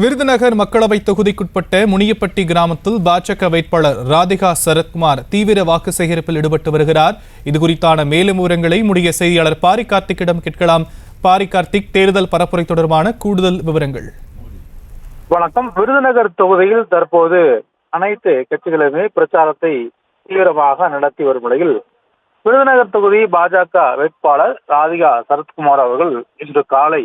விருதுநகர் மக்களவை தொகுதிக்குட்பட்ட முனியப்பட்டி கிராமத்தில் பாஜக வேட்பாளர் ராதிகா சரத்குமார் தீவிர வாக்கு சேகரிப்பில் ஈடுபட்டு வருகிறார். இதுகுறித்தான மேலும் விவரங்களை முடிய செய்தியாளர் பாரி கார்த்திக்கிடம் கேட்கலாம். பாரி கார்த்திக், தேர்தல் பரப்புரை தொடர்பான கூடுதல் விவரங்கள். வணக்கம். விருதுநகர் தொகுதியில் தற்போது அனைத்து கட்சிகளுமே பிரச்சாரத்தை தீவிரமாக நடத்தி வரும் நிலையில் விருதுநகர் தொகுதி பாஜக வேட்பாளர் ராதிகா சரத்குமார் அவர்கள் இன்று காலை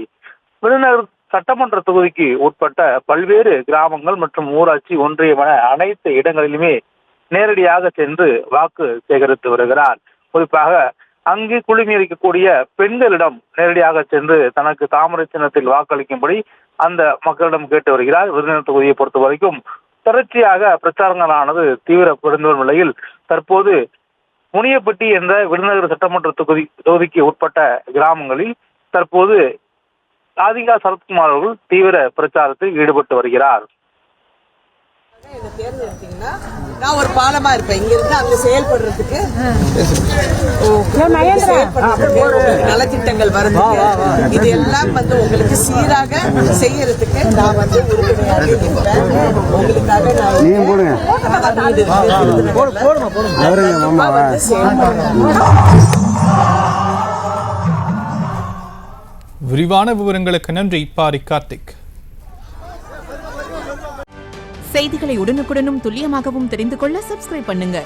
விருதுநகர் சட்டமன்ற தொகுதிக்கு உட்பட்ட பல்வேறு கிராமங்கள் மற்றும் ஊராட்சி ஒன்றியம் என அனைத்து இடங்களிலுமே நேரடியாக சென்று வாக்கு சேகரித்து வருகிறார். குறிப்பாக அங்கு குழுமியிருக்கக்கூடிய பெண்களிடம் நேரடியாக சென்று தனக்கு தாமரை சின்னத்தில் வாக்களிக்கும்படி அந்த மக்களிடம் கேட்டு வருகிறார். விருதுநகர் தொகுதியை பொறுத்த வரைக்கும் தொடர்ச்சியாக பிரச்சாரங்களானது தீவிரப்படைந்து வரும் நிலையில் தற்போது முனியப்பட்டி என்ற விருதுநகர் சட்டமன்ற தொகுதிக்கு உட்பட்ட கிராமங்களில் தற்போது ராதிகா சரத்குமார் அவர்கள் தீவிர பிரச்சாரத்தில் ஈடுபட்டு வருகிறார். நான் ஒரு பாலமா இருப்பேன். இங்க இருந்து அங்க செயல்படுறதுக்கு நலத்திட்டங்கள் வருது. இது எல்லாம் உங்களுக்கு சீராக செய்யறதுக்கு நான் உறுதுணையாக இருப்பேன். உங்களுக்காக விரிவான விவரங்களுக்கு நன்றி பாரி கார்த்திக். செய்திகளை உடனுக்குடனும் துல்லியமாகவும் தெரிந்து கொள்ள சப்ஸ்கிரைப் பண்ணுங்க.